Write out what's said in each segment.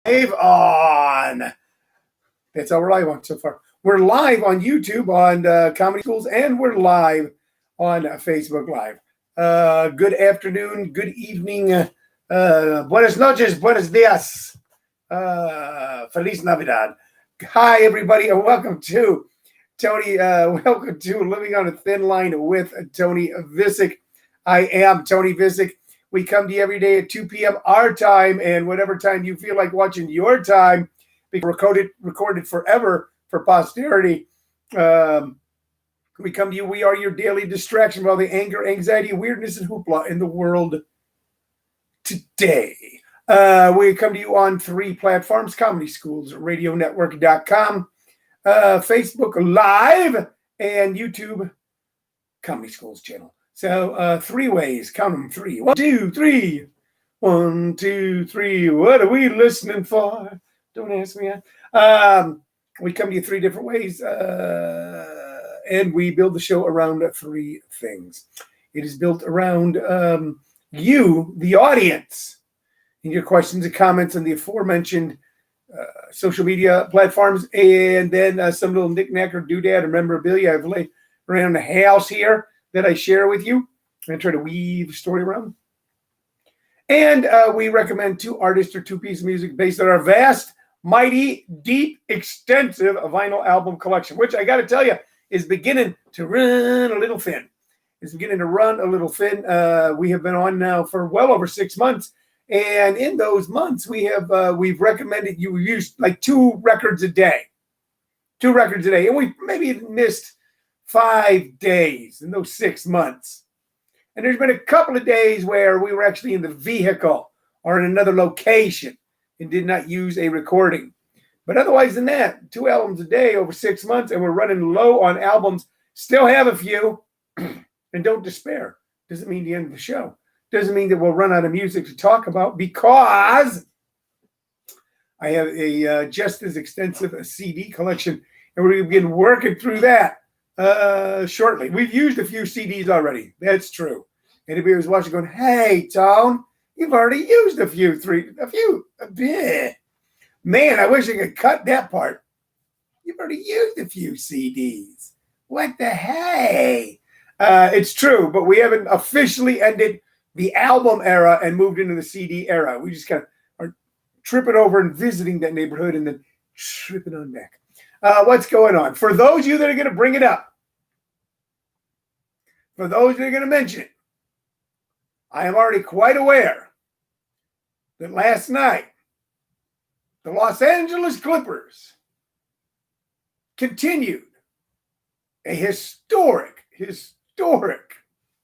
Live on. That's all we're live on so far. We're live on YouTube on Comedy Schools, and we're live on Facebook Live. Good afternoon, good evening, buenas noches, buenos dias, feliz Navidad. Hi, everybody, and welcome to Tony. Welcome to Living on a Thin Line with Tony Vicich. I am Tony Vicich. We come to you every day at 2 p.m. our time, and whatever time you feel like watching your time, because recorded forever for posterity. We come to you. We are your daily distraction from all the anger, anxiety, weirdness, and hoopla in the world today. We come to you on 3 platforms: Comedy Schools, RadioNetwork.com, Facebook Live, and YouTube Comedy Schools channel. So 3 ways. Count them: 3. 1, 2, 3. 1, 2, 3. What are we listening for? Don't ask me. We come to you 3 different ways, and we build the show around 3 things. It is built around you, the audience, and your questions and comments on the aforementioned social media platforms, and then some little knick-knack or doodad or memorabilia I've laid around the house here that I share with you and try to weave a story around. And we recommend 2 artists or 2 pieces of music based on our vast, mighty, deep, extensive vinyl album collection, which I got to tell you is beginning to run a little thin. It's beginning to run a little thin. We have been on now for well over 6 months. And in those months, we've recommended you use like 2 records a day. 2 records a day. And we maybe missed 5 days in those 6 months. And there's been a couple of days where we were actually in the vehicle or in another location and did not use a recording. But otherwise than that, 2 albums a day over 6 months, and we're running low on albums. Still have a few, and don't despair. Doesn't mean the end of the show. Doesn't mean that we'll run out of music to talk about, because I have a just as extensive CD collection, and we're going to begin working through that shortly. We've used a few CDs already. That's true. Anybody who's watching going, hey, Tone, you've already used a few. Man, I wish I could cut that part. You've already used a few CDs. What the hey? It's true, but we haven't officially ended the album era and moved into the CD era. We just kind of are tripping over and visiting that neighborhood and then tripping on back. What's going on? For those of you that are going to bring it up, for those that are going to mention it, I am already quite aware that last night, the Los Angeles Clippers continued a historic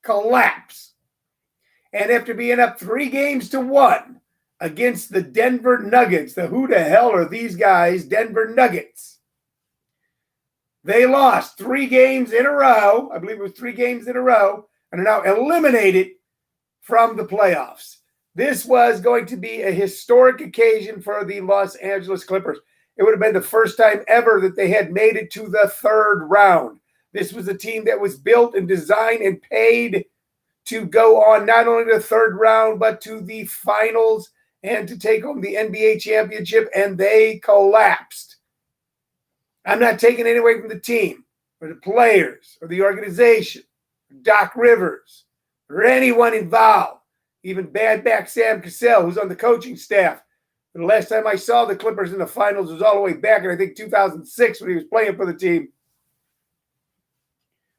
collapse. And after being up 3-1 against the Denver Nuggets, who the hell are these guys, Denver Nuggets? They lost 3 games in a row. I believe it was 3 games in a row, and are now eliminated from the playoffs. This was going to be a historic occasion for the Los Angeles Clippers. It would have been the first time ever that they had made it to the 3rd round. This was a team that was built and designed and paid to go on not only to the 3rd round, but to the finals and to take home the NBA championship, and they collapsed. I'm not taking it away from the team or the players or the organization, or Doc Rivers, or anyone involved, even bad back Sam Cassell, who's on the coaching staff. The last time I saw the Clippers in the finals was all the way back in, I think, 2006 when he was playing for the team.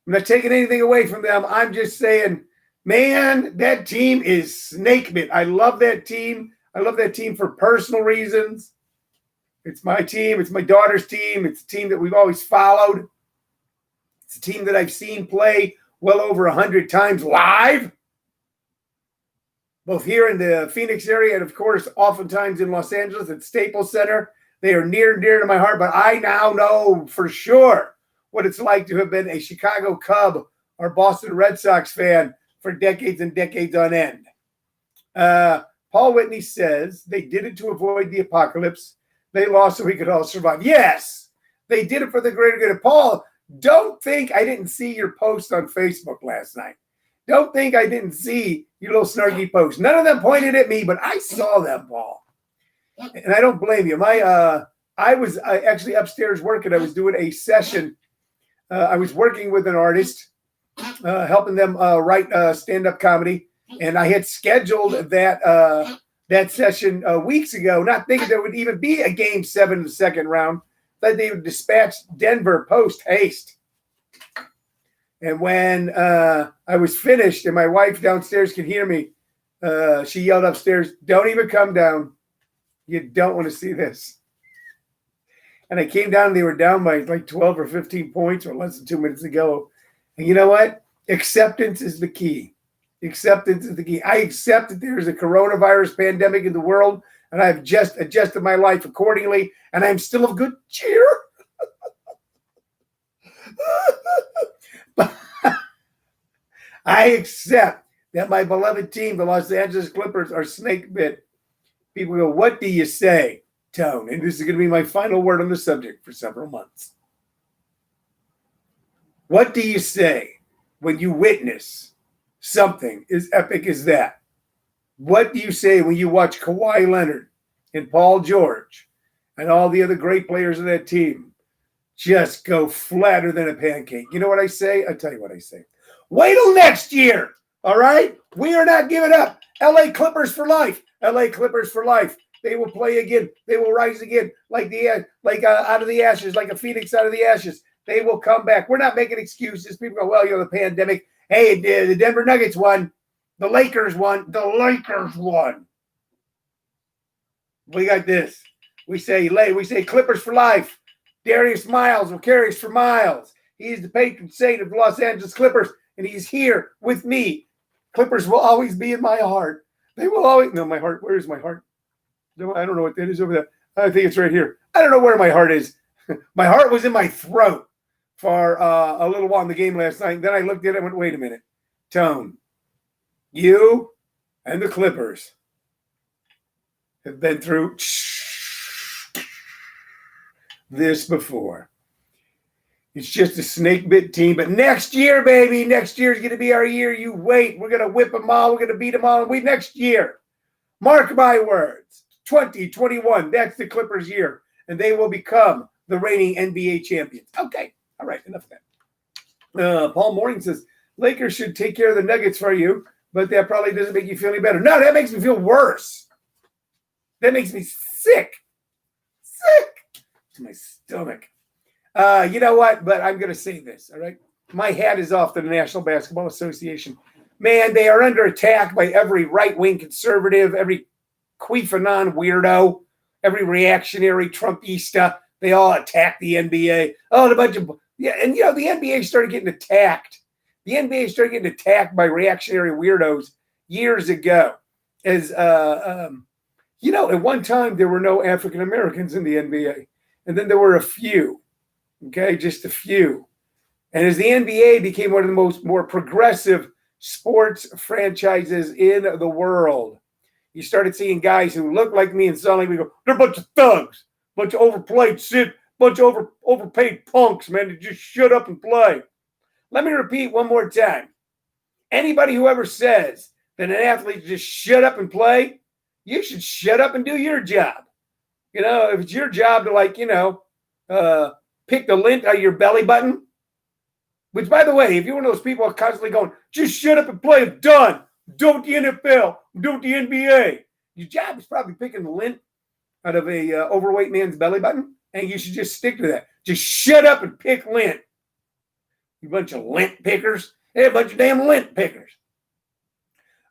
I'm not taking anything away from them. I'm just saying, man, that team is snake bit. I love that team. I love that team for personal reasons. It's my team. It's my daughter's team. It's a team that we've always followed. It's a team that I've seen play well over 100 times live, both here in the Phoenix area and, of course, oftentimes in Los Angeles at Staples Center. They are near and dear to my heart, but I now know for sure what it's like to have been a Chicago Cub or Boston Red Sox fan for decades and decades on end. Paul Whitney says they did it to avoid the apocalypse. They lost so we could all survive. Yes, they did it for the greater good. Paul, don't think I didn't see your post on Facebook last night. Don't think I didn't see your little snarky post. None of them pointed at me, but I saw them, Paul. And I don't blame you. I was actually upstairs working. I was doing a session. I was working with an artist, helping them write stand-up comedy, and I had scheduled that session weeks ago, not thinking there would even be a game 7 in the second round. That they would dispatch Denver post haste. And when I was finished, and my wife downstairs could hear me, she yelled upstairs, "Don't even come down. You don't want to see this." And I came down, and they were down by like 12 or 15 points or less than 2 minutes ago. And you know what? Acceptance is the key. Acceptance is the key. I accept that there is a coronavirus pandemic in the world, and I've just adjusted my life accordingly, and I'm still of good cheer. But I accept that my beloved team, the Los Angeles Clippers, are snake bit. People go, "What do you say, Tone?" And this is going to be my final word on the subject for several months. What do you say when you witness something as epic as that? What do you say when you watch Kawhi Leonard and Paul George and all the other great players of that team just go flatter than a pancake? You know what I say? I'll tell you what I say. Wait till next year, all right? We are not giving up. LA Clippers for life. LA Clippers for life. They will play again. They will rise again like out of the ashes, like a phoenix out of the ashes. They will come back. We're not making excuses. People go, "Well, the pandemic. Hey, the Denver Nuggets won. The Lakers won. The Lakers won." We got this. We say Clippers for life. Darius Miles will carry us for miles. He is the patron saint of the Los Angeles Clippers, and he's here with me. Clippers will always be in my heart. They will always. No, my heart. Where is my heart? No, I don't know what that is over there. I think it's right here. I don't know where my heart is. My heart was in my throat for a little while in the game last night. Then I looked at it and went, "Wait a minute. Tone, you and the Clippers have been through this before. It's just a snake bit team. But next year, baby, next year is going to be our year. You wait. We're going to whip them all. We're going to beat them all. Next year, mark my words, 2021, that's the Clippers' year. And they will become the reigning NBA champions." Okay. All right. Enough of that. Paul Morning says, "Lakers should take care of the Nuggets for you, but that probably doesn't make you feel any better." No, that makes me feel worse. That makes me sick. Sick to my stomach. You know what? But I'm going to say this, all right? My hat is off to the National Basketball Association. Man, they are under attack by every right-wing conservative, every queefanon weirdo, every reactionary Trumpista. They all attack the NBA. Oh, and a bunch of – yeah, and, the NBA started getting attacked. The NBA started getting attacked by reactionary weirdos years ago. As, at one time there were no African Americans in the NBA. And then there were a few. Okay, just a few. And as the NBA became one of the more progressive sports franchises in the world, you started seeing guys who looked like me and sound like me go, "They're a bunch of thugs, bunch of overplayed shit, bunch of overpaid punks, man, to just shut up and play." Let me repeat one more time. Anybody who ever says that an athlete just shut up and play, you should shut up and do your job. If it's your job to pick the lint out of your belly button, which, by the way, if you're one of those people constantly going, "Just shut up and play, I'm done. Don't the NFL, don't the NBA." Your job is probably picking the lint out of a overweight man's belly button, and you should just stick to that. Just shut up and pick lint. You bunch of lint pickers. Hey, a bunch of damn lint pickers.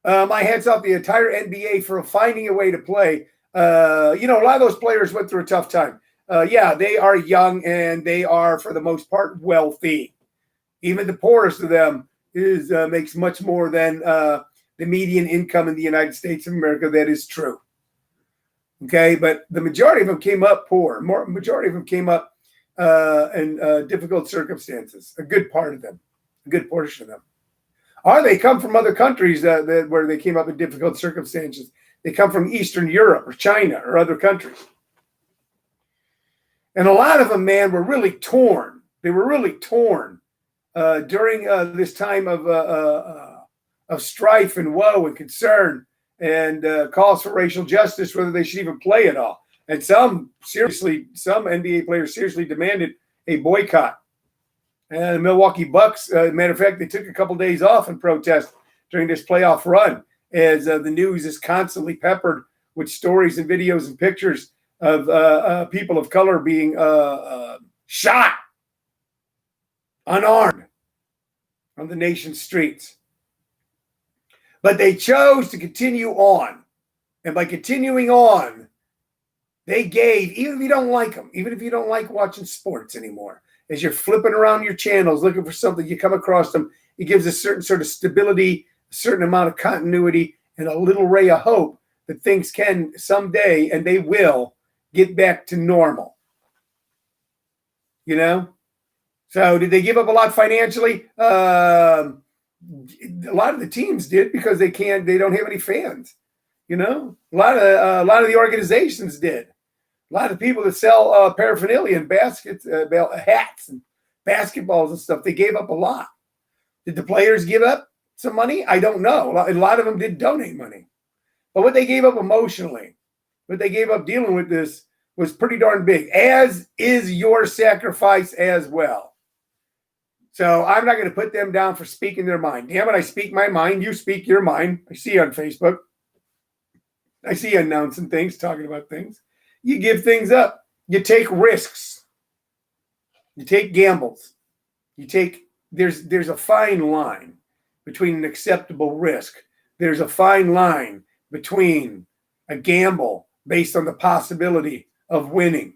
My hat's off the entire NBA for finding a way to play. A lot of those players went through a tough time. They are young and they are, for the most part, wealthy. Even the poorest of them makes much more than the median income in the United States of America. That is true. Okay, but the majority of them came up poor. Majority of them came up in difficult circumstances. A good part of them, a good portion of them. Or they come from other countries where they came up in difficult circumstances. They come from Eastern Europe or China or other countries. And a lot of them, man, were really torn. They were really torn during this time of strife and woe and concern. and calls for racial justice, whether they should even play at all. And some NBA players seriously demanded a boycott. And the Milwaukee Bucks, matter of fact, they took a couple days off in protest during this playoff run, as the news is constantly peppered with stories and videos and pictures of people of color being shot unarmed on the nation's streets. But they chose to continue on. And by continuing on, they gave, even if you don't like them, even if you don't like watching sports anymore, as you're flipping around your channels looking for something, you come across them, it gives a certain sort of stability, a certain amount of continuity, and a little ray of hope that things can someday, and they will, get back to normal. You know? So did they give up a lot financially? A lot of the teams did, because they don't have any fans. You know, a lot of the organizations did. A lot of people that sell paraphernalia and baskets, hats and basketballs and stuff, they gave up a lot. Did the players give up some money? I don't know. A lot of them did donate money. But what they gave up emotionally, what they gave up dealing with this, was pretty darn big, as is your sacrifice as well. So I'm not going to put them down for speaking their mind. Damn it, I speak my mind. You speak your mind. I see you on Facebook. I see you announcing things, talking about things. You give things up. You take risks. You take gambles. There's a fine line between an acceptable risk. There's a fine line between a gamble based on the possibility of winning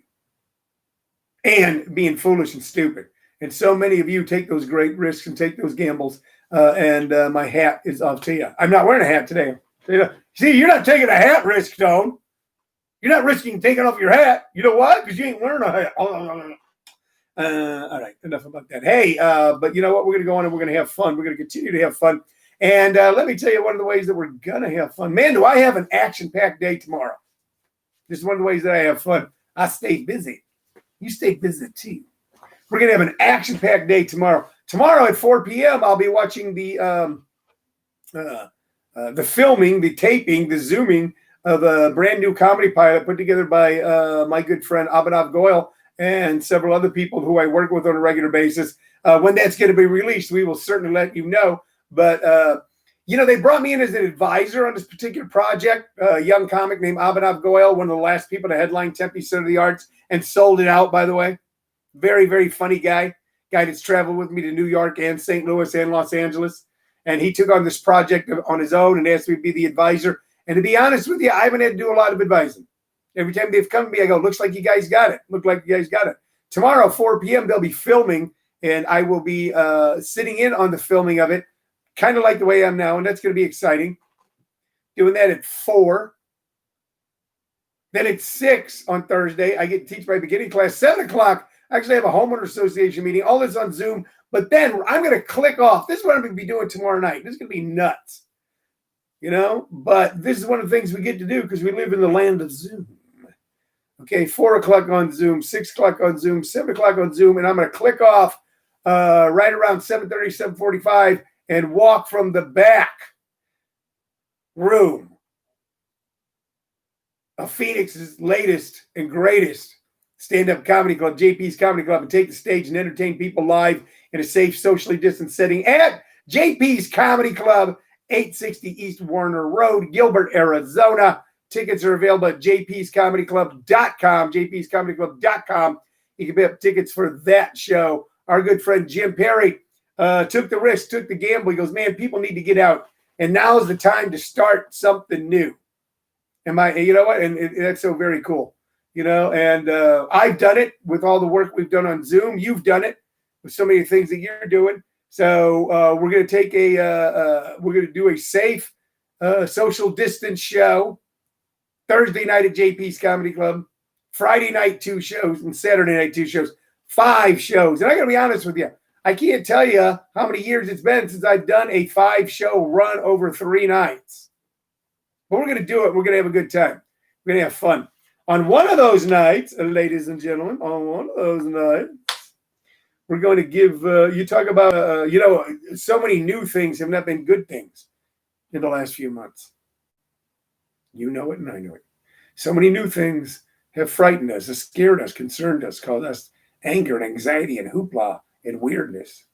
and being foolish and stupid. And so many of you take those great risks and take those gambles. And my hat is off to you. I'm not wearing a hat today. See, you're not taking a hat risk, Tone. You're not risking taking off your hat. You know what? Because you ain't wearing a hat. All right, enough about that. Hey, but you know what? We're going to go on and we're going to have fun. We're going to continue to have fun. And let me tell you one of the ways that we're going to have fun. Man, do I have an action-packed day tomorrow. This is one of the ways that I have fun. I stay busy. You stay busy, too. We're going to have an action-packed day tomorrow. Tomorrow at 4 p.m., I'll be watching the filming, the taping, the zooming of a brand new comedy pilot put together by my good friend Abhinav Goyal and several other people who I work with on a regular basis. When that's going to be released, we will certainly let you know. But, they brought me in as an advisor on this particular project, a young comic named Abhinav Goyal, one of the last people to headline Tempe Center of the Arts, and sold it out, by the way. Very, very funny guy that's traveled with me to New York and St. Louis and Los Angeles. And he took on this project on his own and asked me to be the advisor. And to be honest with you, I haven't had to do a lot of advising. Every time they've come to me, I go, looks like you guys got it. Look like you guys got it. Tomorrow, 4 p.m., they'll be filming, and I will be sitting in on the filming of it, kind of like the way I am now, and that's going to be exciting. Doing that at 4. Then at 6 on Thursday, I get to teach my beginning class. 7 o'clock, I actually have a homeowner association meeting. All this on Zoom. But then I'm going to click off. This is what I'm going to be doing tomorrow night. This is going to be nuts. But this is one of the things we get to do because we live in the land of Zoom. Okay, 4 o'clock on Zoom, 6 o'clock on Zoom, 7 o'clock on Zoom, and I'm going to click off right around 7:30, 7:45 and walk from the back room of Phoenix's latest and greatest stand-up comedy club, JP's Comedy Club, and take the stage and entertain people live in a safe, socially distanced setting at JP's Comedy Club, 860 East Warner Road, Gilbert, Arizona. Tickets are available at jpscomedyclub.com, jpscomedyclub.com. You can pick up tickets for that show. Our good friend Jim Perry took the risk, took the gamble. He goes, man, people need to get out. And now is the time to start something new. You know what? And that's so very cool. And I've done it with all the work we've done on Zoom. You've done it with so many things that you're doing. So we're going to do a safe social distance show Thursday night at JP's Comedy Club, Friday night 2 shows, and Saturday night 2 shows, 5 shows. And I got to be honest with you, I can't tell you how many years it's been since I've done a 5-show run over 3 nights. But we're going to do it. We're going to have a good time. We're going to have fun. On one of those nights, ladies and gentlemen, we're going to give, you talk about, so many new things have not been good things in the last few months. You know it and I know it. So many new things have frightened us, have scared us, concerned us, caused us anger and anxiety and hoopla and weirdness.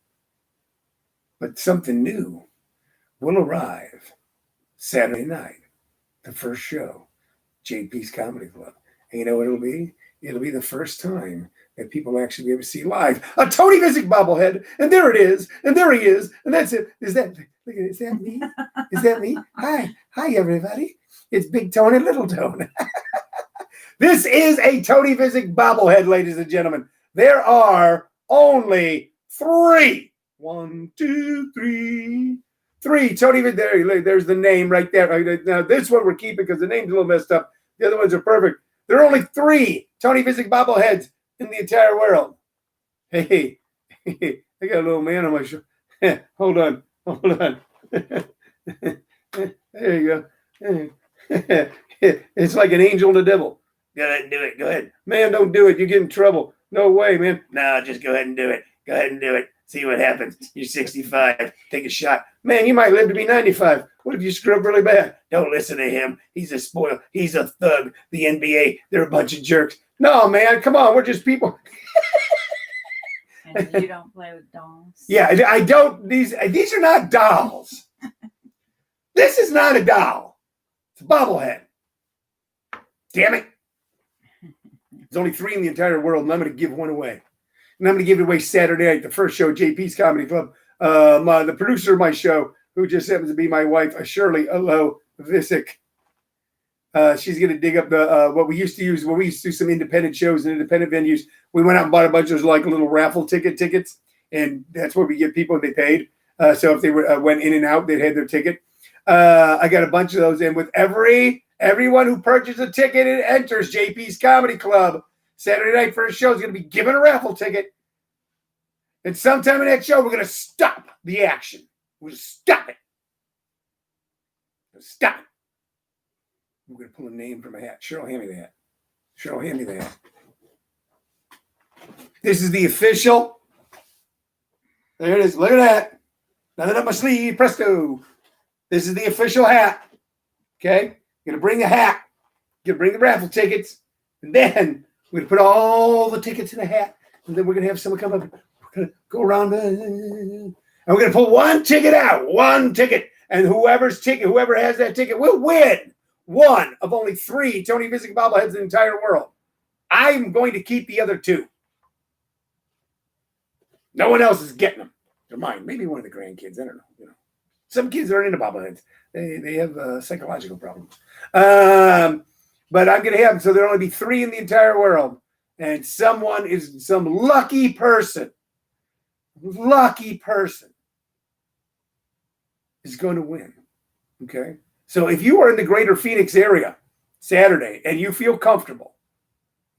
But something new will arrive Saturday night, the first show, JP's Comedy Club. And you know what it'll be? It'll be the first time that people will actually be able to see live a Tony Vicich bobblehead. And there it is. And there he is. And that's it. Is that me? Is that me? Hi, everybody. It's Big Tone and Little Tone. This is a Tony Vicich bobblehead, ladies and gentlemen. There are only 3. 1, 2, 3. 3. Tony Vicich. There's the name right there. Now, this one we're keeping because the name's a little messed up. The other ones are perfect. There are only 3 Tony Vicich bobbleheads in the entire world. Hey, I got a little man on my shoulder. Hold on. There you go. It's like an angel and a devil. Go ahead and do it. Go ahead. Man, don't do it. You get in trouble. No way, man. No, just go ahead and do it. Go ahead and do it. See what happens. You're 65. Take a shot. Man, you might live to be 95. What if you screw up really bad? Don't listen to him. He's a spoil. He's a thug. The NBA, they're a bunch of jerks. No, man, come on. We're just people. And you don't play with dolls? Yeah, I don't. These are not dolls. This is not a doll. It's a bobblehead. Damn it. There's only 3 in the entire world, and I'm going to give one away. And I'm going to give it away Saturday night, the first show, JP's Comedy Club. The producer of my show, who just happens to be my wife, Shirley Vicich. She's going to dig up the what we used to use when we used to do some independent shows and independent venues. We went out and bought a bunch of like little raffle tickets, and that's where we give people and they paid. So if they went in and out, they'd had their ticket. I got a bunch of those, and with everyone who purchases a ticket and enters JP's Comedy Club Saturday night first show is going to be given a raffle ticket. And sometime in that show, we're going to stop the action. We're going to stop it. Stop it. We're going to pull a name from a hat. Cheryl, hand me the hat. Cheryl, hand me the hat. This is the official. There it is. Look at that. Nothing up my sleeve. Presto. This is the official hat. Okay? You're going to bring the hat. You're going to bring the raffle tickets. And then we're going to put all the tickets in the hat. And then we're going to have someone come up. We're going to go around. And we're going to pull one ticket out. One ticket. And whoever has that ticket will win one of only 3 Tony Vicich bobbleheads in the entire world. I'm going to keep the other 2. No one else is getting them. They're mine. Maybe one of the grandkids. I don't know. Some kids aren't into bobbleheads. They have psychological problems. But I'm going to have them. So there'll only be 3 in the entire world. And some lucky person is going to win. Okay? So if you are in the greater Phoenix area Saturday and you feel comfortable,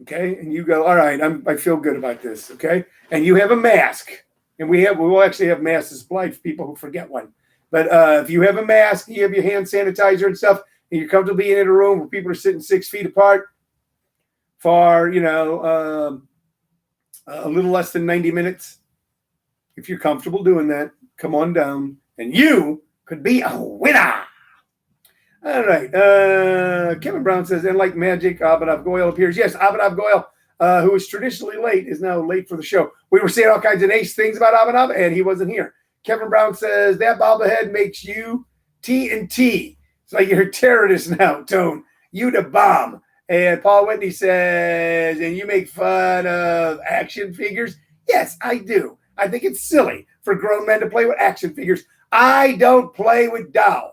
okay, and you go, all right, I feel good about this, okay, and you have a mask, and we will actually have masks supplied for people who forget one. But if you have a mask, you have your hand sanitizer and stuff, and you're comfortable being in a room where people are sitting 6 feet apart for, a little less than 90 minutes, if you're comfortable doing that, come on down, and you could be a winner. All right. Kevin Brown says, and like magic, Abhinav Goyal appears. Yes, Abhinav Goyal, who is traditionally late, is now late for the show. We were saying all kinds of nice things about Abhinav, and he wasn't here. Kevin Brown says, that bobblehead makes you T&T. It's like you're a terrorist now, Tone. You the bomb. And Paul Whitney says, and you make fun of action figures? Yes, I do. I think it's silly for grown men to play with action figures. I don't play with dolls.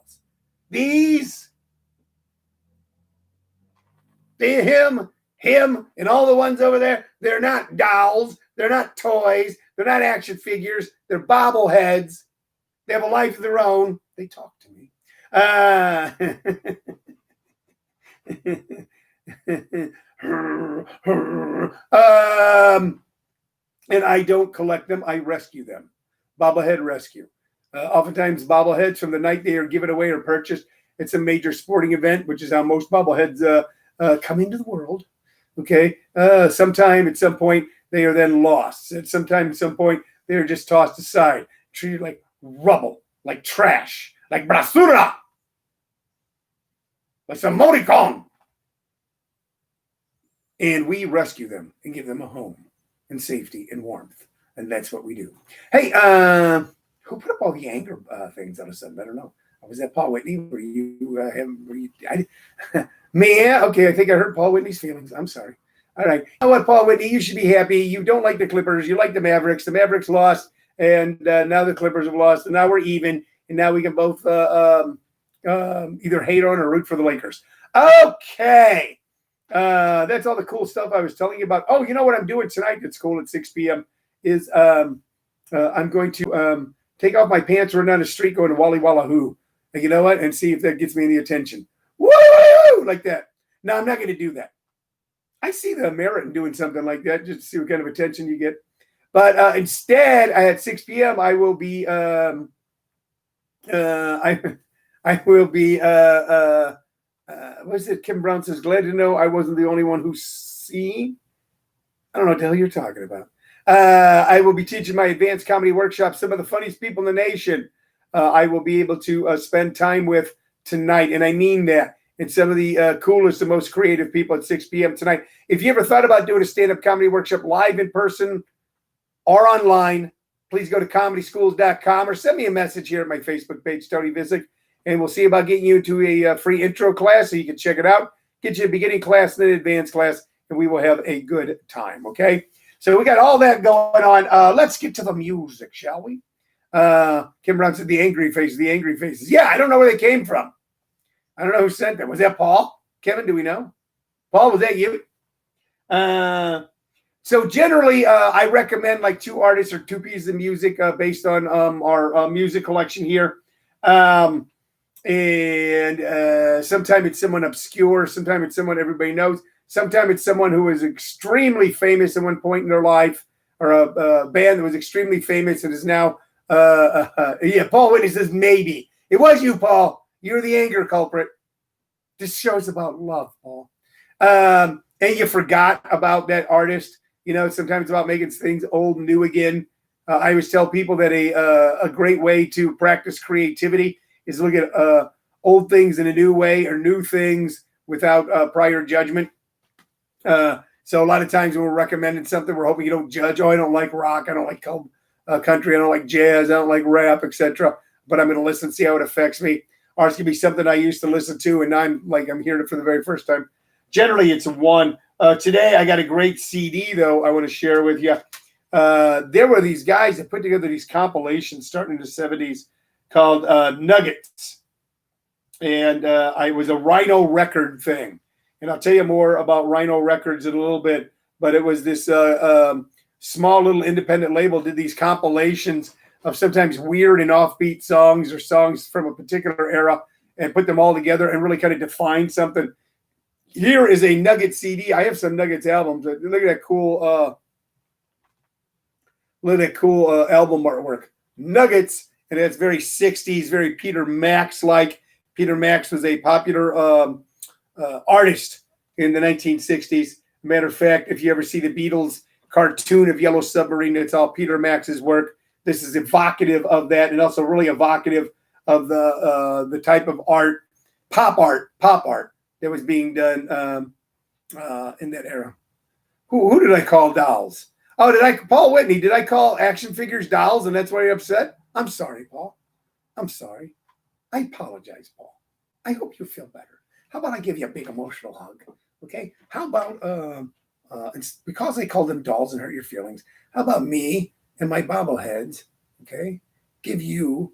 Him, and all the ones over there, they're not dolls. They're not toys. They're not action figures. They're bobbleheads. They have a life of their own. They talk to me. And I don't collect them. I rescue them. Bobblehead rescue. Oftentimes, bobbleheads from the night they are given away or purchased. It's a major sporting event, which is how most bobbleheads come into the world. Okay. Sometime at some point, they are then lost. At some point, they are just tossed aside, treated like rubble, like trash, like basura. Let's emoticon. And we rescue them and give them a home and safety and warmth. And that's what we do. Hey, who put up all the anger things on a sudden? I don't know. Was that Paul Whitney? Were you me? Yeah, okay, I think I hurt Paul Whitney's feelings. I'm sorry. All right. You know what, Paul Whitney? You should be happy. You don't like the Clippers. You like the Mavericks. The Mavericks lost, and now the Clippers have lost, and now we're even, and now we can both either hate on or root for the Lakers. Okay. That's all the cool stuff I was telling you about. Oh, you know what I'm doing tonight at school at 6 p.m. is I'm going to take off my pants, run down the street, going to Wally Walla Hoo. And you know what? And see if that gets me any attention. Woo! Like that. No, I'm not going to do that. I see the merit in doing something like that just to see what kind of attention you get. But instead, at 6 p.m., I will be I will be what is it? Kim Brown says, glad to know I wasn't the only one who's seen. I don't know what the hell you're talking about. I will be teaching my advanced comedy workshop, some of the funniest people in the nation. I will be able to spend time with tonight, and I mean that. And some of the coolest and most creative people at 6 p.m. tonight. If you ever thought about doing a stand-up comedy workshop live in person or online, please go to comedyschools.com or send me a message here at my Facebook page, Tony Vicich, and we'll see about getting you into a free intro class so you can check it out, get you a beginning class and an advanced class, and we will have a good time, okay? So we got all that going on. Let's get to the music, shall we? Kim Brown said the angry faces. Yeah, I don't know where they came from. I don't know who sent them. Was that Paul? Kevin, do we know? Paul, was that you? So generally, I recommend like 2 artists or 2 pieces of music based on our music collection here. And sometimes it's someone obscure. Sometimes it's someone everybody knows. Sometimes it's someone who was extremely famous at one point in their life, or a band that was extremely famous and is now, Paul Whitney says maybe. It was you, Paul. You're the anger culprit. This show's about love, Paul. And you forgot about that artist. You know, sometimes it's about making things old and new again. I always tell people that a great way to practice creativity is look at old things in a new way or new things without prior judgment. So a lot of times when we're recommending something, we're hoping you don't judge. Oh, I don't like rock. I don't like country. I don't like jazz. I don't like rap, etc. But I'm going to listen, see how it affects me. Or it's going to be something I used to listen to, and now I'm hearing it for the very first time. Generally, it's one. Today, I got a great CD, though, I want to share with you. There were these guys that put together these compilations starting in the 70s called Nuggets. And it was a Rhino record thing. And I'll tell you more about Rhino Records in a little bit. But it was this small little independent label did these compilations of sometimes weird and offbeat songs or songs from a particular era and put them all together and really kind of define something. Here is a Nugget CD. I have some Nuggets albums. Look at that cool album artwork. Nuggets, and it's very 60s, very Peter Max-like. Peter Max was a popular artist in the 1960s. Matter of fact, if you ever see the Beatles cartoon of Yellow Submarine, it's all Peter Max's work. This is evocative of that, and also really evocative of the type of art, pop art that was being done in that era. Who did I call dolls? Oh, Paul Whitney? Did I call action figures dolls, and that's why you're upset? I'm sorry, Paul. I'm sorry. I apologize, Paul. I hope you feel better. How about I give you a big emotional hug? Okay. How about because I called them dolls and hurt your feelings? How about me and my bobbleheads? Okay, give you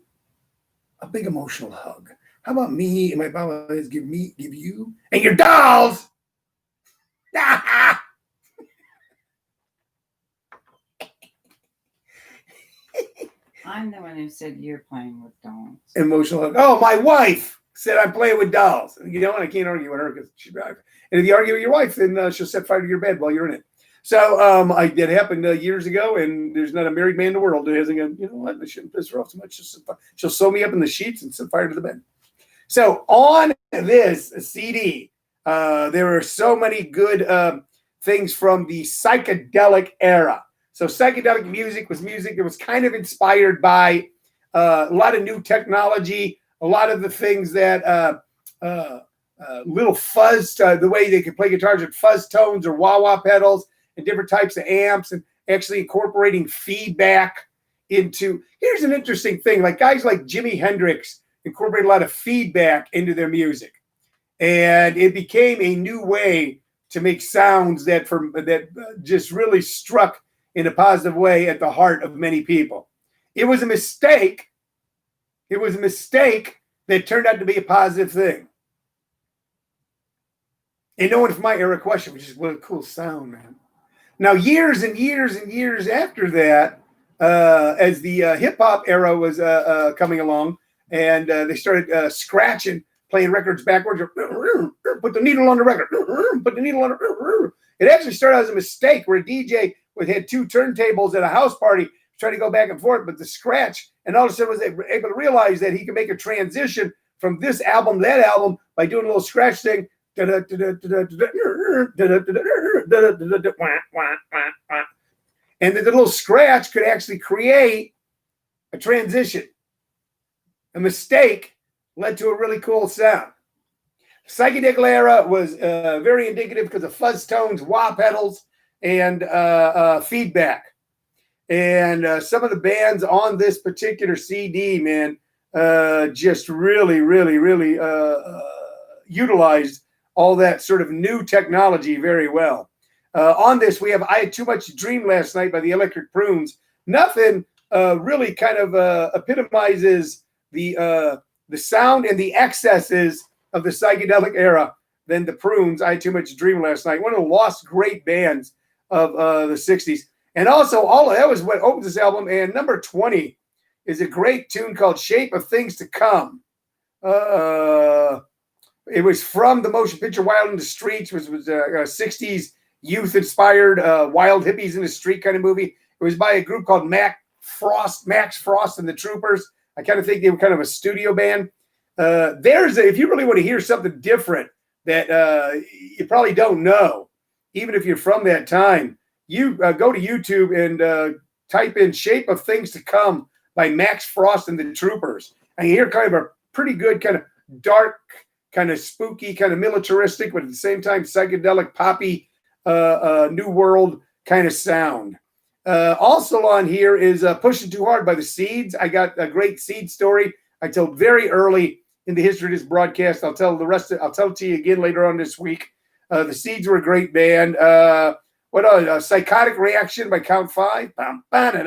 a big emotional hug. How about me and my bobbleheads give you and your dolls? I'm the one who said you're playing with dolls. Emotional hug. Oh, my wife said I'm playing with dolls. You know, and I can't argue with her because she's right. And if you argue with your wife, then she'll set fire to your bed while you're in it. So that happened years ago, and there's not a married man in the world who hasn't gone, you know what, I shouldn't piss her off so much. She'll sew me up in the sheets and set fire to the bed. So on this CD, there are so many good things from the psychedelic era. So psychedelic music was music that was kind of inspired by a lot of new technology, a lot of the things that little fuzz, the way they could play guitars with fuzz tones or wah-wah pedals and different types of amps, and actually incorporating feedback into. Here's an interesting thing, like guys like Jimi Hendrix incorporate a lot of feedback into their music, and it became a new way to make sounds that just really struck in a positive way at the heart of many people. It was a mistake. It was a mistake that turned out to be a positive thing. And no one from my era questioned, which is what a cool sound, man. Now, years and years and years after that, as the hip hop era was coming along, and they started scratching, playing records backwards, put the needle on the record, put the needle on the. It actually started as a mistake where a DJ had two turntables at a house party, trying to go back and forth, but the scratch, and all of a sudden was able to realize that he could make a transition from this album to that album by doing a little scratch thing. And that the little scratch could actually create a transition. A mistake led to a really cool sound. Psychedelic era was very indicative because of fuzz tones, wah pedals, and feedback. And some of the bands on this particular CD, man, just really, really, really utilized all that sort of new technology very well. On this, we have I Had Too Much to Dream Last Night by the Electric Prunes. Nothing really kind of epitomizes the sound and the excesses of the psychedelic era than the Prunes, I Had Too Much to Dream Last Night. One of the lost great bands of the 60s. And also, all of that was what opened this album. And number 20 is a great tune called Shape of Things to Come. It was from the motion picture Wild in the Streets, which was a 60s youth-inspired wild hippies in the street kind of movie. It was by a group called Max Frost and the Troopers. I kind of think they were kind of a studio band. If you really want to hear something different that you probably don't know, even if you're from that time, you go to YouTube and type in Shape of Things to Come by Max Frost and the Troopers. And you hear kind of a pretty good kind of dark, kind of spooky, kind of militaristic, but at the same time psychedelic, poppy, new world kind of sound. Also on here is Pushing Too Hard by the Seeds. I got a great Seed story I told very early in the history of this broadcast. I'll tell it to you again later on this week. The Seeds were a great band. Psychotic Reaction by Count Five. And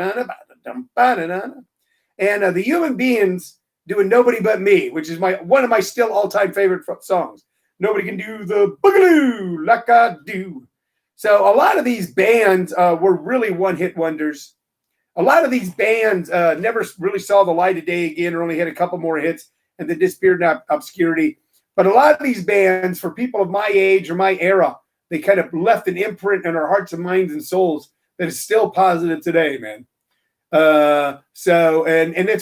the Human Beings doing Nobody But Me, which is one of my still all-time favorite songs. Nobody can do the boogaloo like I do. So a lot of these bands were really one-hit wonders. A lot of these bands never really saw the light of day again, or only had a couple more hits and then disappeared in obscurity. But a lot of these bands, for people of my age or my era, they kind of left an imprint in our hearts and minds and souls that is still positive today, man. And that's